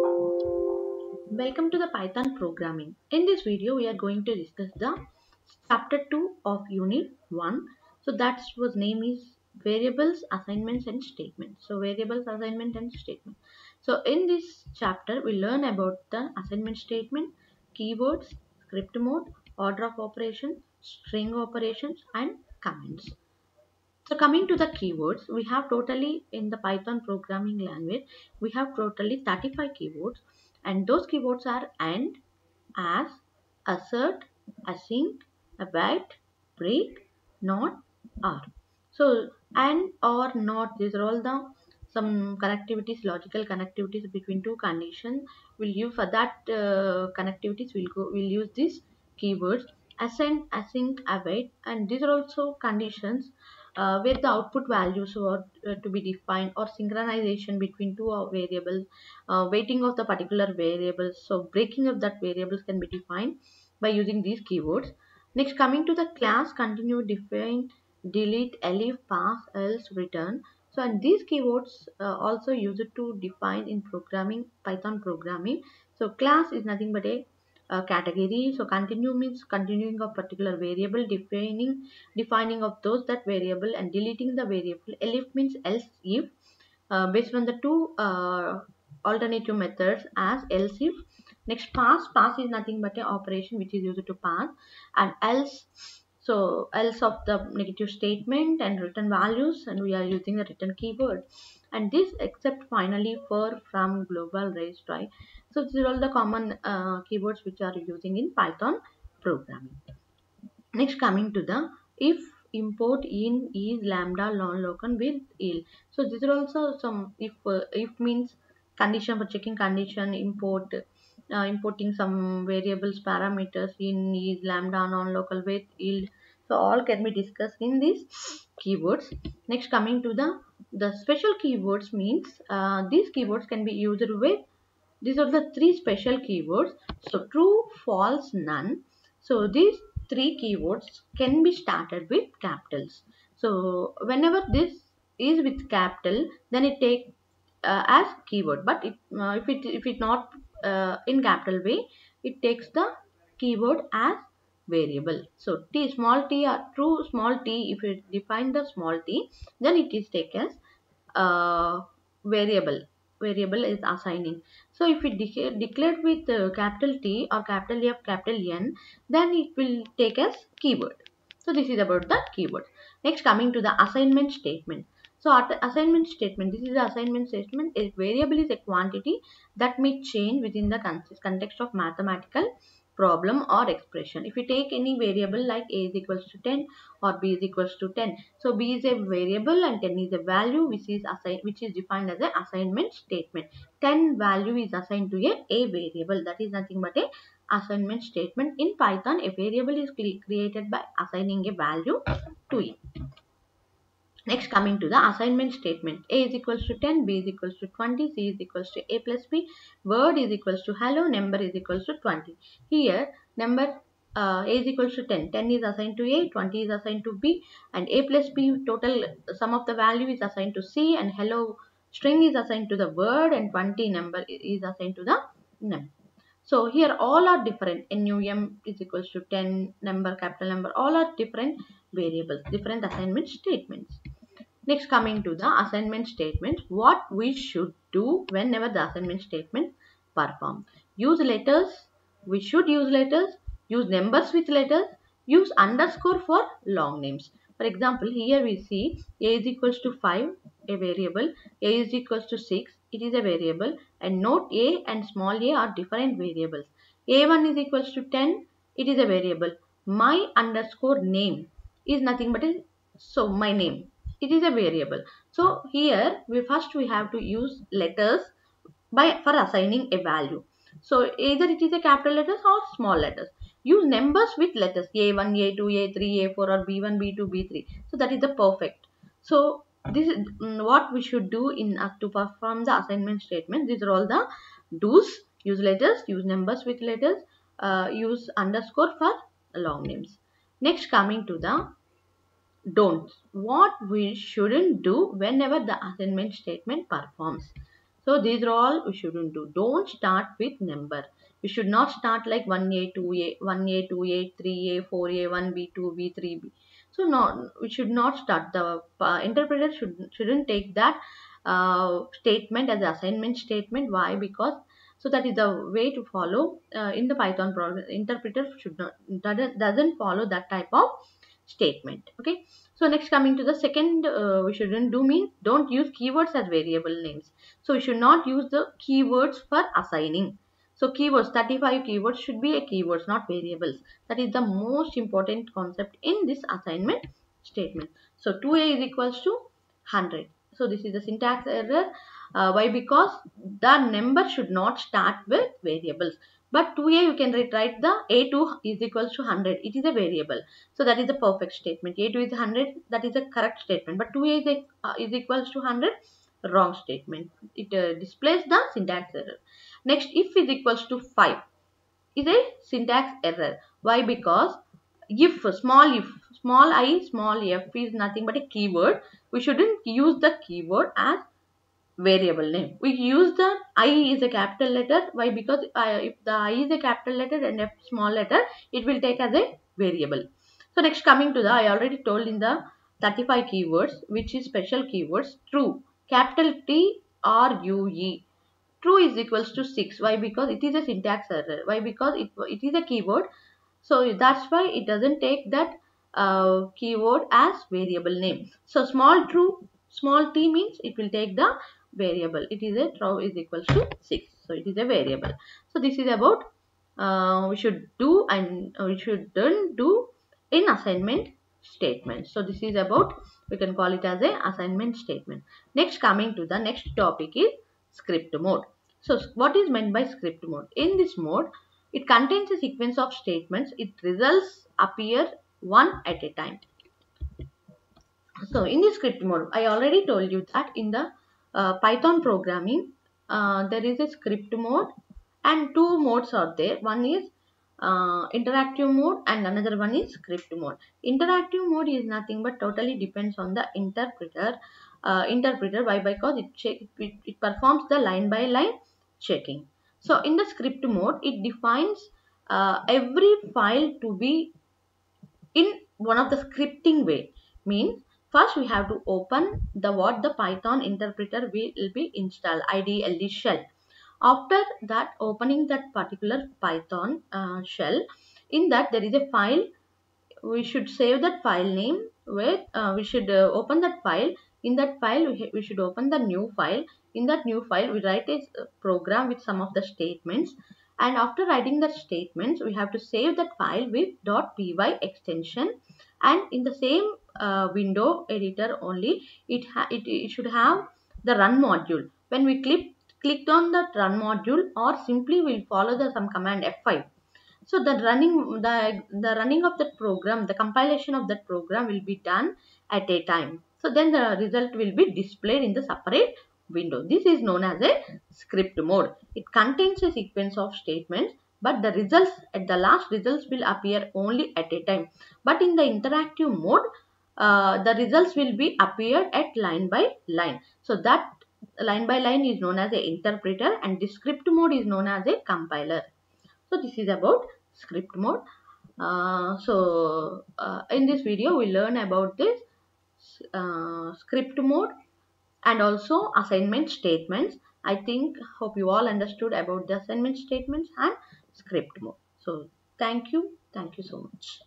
Welcome to the Python programming. In this video, we are going to discuss the chapter 2 of unit 1. So that was name is variables, assignments and statements. So variables, assignment and statement. So in this chapter, we learn about the assignment statement, keywords, script mode, order of operation, string operations and comments. So coming to the keywords, we have totally in the Python programming language, we have totally 35 keywords, and those keywords are AND, AS, assert, async, await, break, not, or. So AND or not, these are all the some connectivities, logical connectivities between two conditions. We'll use for that connectivities. We'll use these keywords ascend, async, await, and these are also conditions where the output values are to be defined or synchronization between two variables, waiting of the particular variables. So breaking of that variables can be defined by using these keywords. Next, coming to the class, continue, define, delete, elif, pass, else, return. So and these keywords also used to define in programming, Python programming. So class is nothing but a category. So continue means continuing a particular variable, defining of those that variable and deleting the variable. Elif means else if, based on the two alternative methods as else if. Next, pass is nothing but an operation which is used to pass, and else, so else of the negative statement and return values, and we are using the return keyword. And this except finally for, from, global, raise, try. So these are all the common keywords which are using in Python programming. Next, coming to the if, import, in, is, lambda, non-local with il. So these are also some if means condition for checking condition, importing some variables parameters, in, is, lambda, non-local with il. So all can be discussed in these keywords. Next, coming to the special keywords means these keywords can be used with, these are the three special keywords. So true, false, none. So these three keywords can be started with capitals. So whenever this is with capital, then it take as keyword. But if it not in capital way, it takes the keyword as variable. So t, small t, or true, small t, if you define the small t, then it is taken as variable is assigning. So if it declared with capital T or capital F, capital N, then it will take as keyword. So this is about the keyword. Next, coming to the assignment statement. So assignment statement, this is the assignment statement. A variable is a quantity that may change within the context of mathematical problem or expression. If you take any variable like a is equals to 10 or b is equals to 10, so b is a variable and 10 is a value which is defined as an assignment statement. 10 value is assigned to a variable, that is nothing but a assignment statement. In Python, a variable is created by assigning a value to it. Next, coming to the assignment statement. A is equals to 10, B is equals to 20, C is equals to A plus B, word is equals to hello, number is equals to 20. Here, number A is equals to 10. 10 is assigned to A, 20 is assigned to B, and A plus B total sum of the value is assigned to C, and hello string is assigned to the word, and 20 number is assigned to the num. So here all are different. Num is equals to 10, number, capital number, all are different variables, different assignment statements. Next, coming to the assignment statement, what we should do whenever the assignment statement perform. Use letters, we should use letters, use numbers with letters, use underscore for long names. For example, here we see a is equals to 5, a variable, a is equals to 6, it is a variable, and note a and small a are different variables. A1 is equals to 10, it is a variable. My underscore name is nothing but my name, it is a variable. So here we have to use letters for assigning a value. So either it is a capital letters or small letters. Use numbers with letters A1, A2, A3, A4 or B1, B2, B3. So that is the perfect. So this is what we should do in to perform the assignment statement. These are all the do's. Use letters, use numbers with letters, use underscore for long names. Next, coming to the don'ts, what we shouldn't do whenever the assignment statement performs. So these are all we shouldn't do. Don't start with number. We should not start like 1A, 2A, 1A, 2A, 3A, 4A, 1B, 2B, 3B. So no, we should not start. The interpreter shouldn't take that statement as an assignment statement. Why? Because so that is the way to follow in the Python program. Interpreter should not doesn't follow that type of statement. Okay. So next, coming to the second, we shouldn't do means don't use keywords as variable names. So we should not use the keywords for assigning. So keywords, 35 keywords should be a keywords, not variables. That is the most important concept in this assignment statement. So 2A is equals to 100. So this is the syntax error. Why? Because the number should not start with variables. But 2A you can write the A2 is equals to 100. It is a variable. So that is the perfect statement. A2 is 100. That is a correct statement. But 2A is equals to 100. Wrong statement. It displays the syntax error. Next, if is equals to 5 is a syntax error. Why? Because if, small I, small f is nothing but a keyword. We shouldn't use the keyword as variable name. We use the I is a capital letter. Why? Because if the I is a capital letter and F small letter, it will take as a variable. So next, coming to the, I already told in the 35 keywords, which is special keywords. True, capital T R U E. True is equals to 6. Why? Because it is a syntax error. Why? Because it is a keyword. So that's why it doesn't take that keyword as variable name. So small true, small t means it will take the variable. It is a true is equals to 6. So it is a variable. So this is about we should do and we shouldn't do in assignment statement. So this is about, we can call it as a assignment statement. Next, coming to the next topic is script mode. So what is meant by script mode? In this mode, it contains a sequence of statements. Its results appear one at a time. So in the script mode, I already told you that in the Python programming, there is a script mode and two modes are there. One is interactive mode and another one is script mode. Interactive mode is nothing but totally depends on the interpreter. Why? Because it performs the line by line checking. So in the script mode, it defines every file to be in one of the scripting way. Means first we have to open the what the Python interpreter will be installed, IDLE shell. After that, opening that particular Python shell, in that there is a file. We should save that file name with we should open that file. In that file we should open the new file. In that new file we write a program with some of the statements, and after writing the statements we have to save that file with .py extension, and in the same window editor only it should have the run module. When we clicked on that run module, or simply we'll follow the some command F5. So the running of that program, the compilation of that program will be done at a time. So then the result will be displayed in the separate window. This is known as a script mode. It contains a sequence of statements, but the results at the last results will appear only at a time. But in the interactive mode, the results will be appeared at line by line. So that line by line is known as a interpreter, and the script mode is known as a compiler. So this is about script mode. In this video we learn about this script mode and also assignment statements. I think hope you all understood about the assignment statements and script mode. So thank you so much.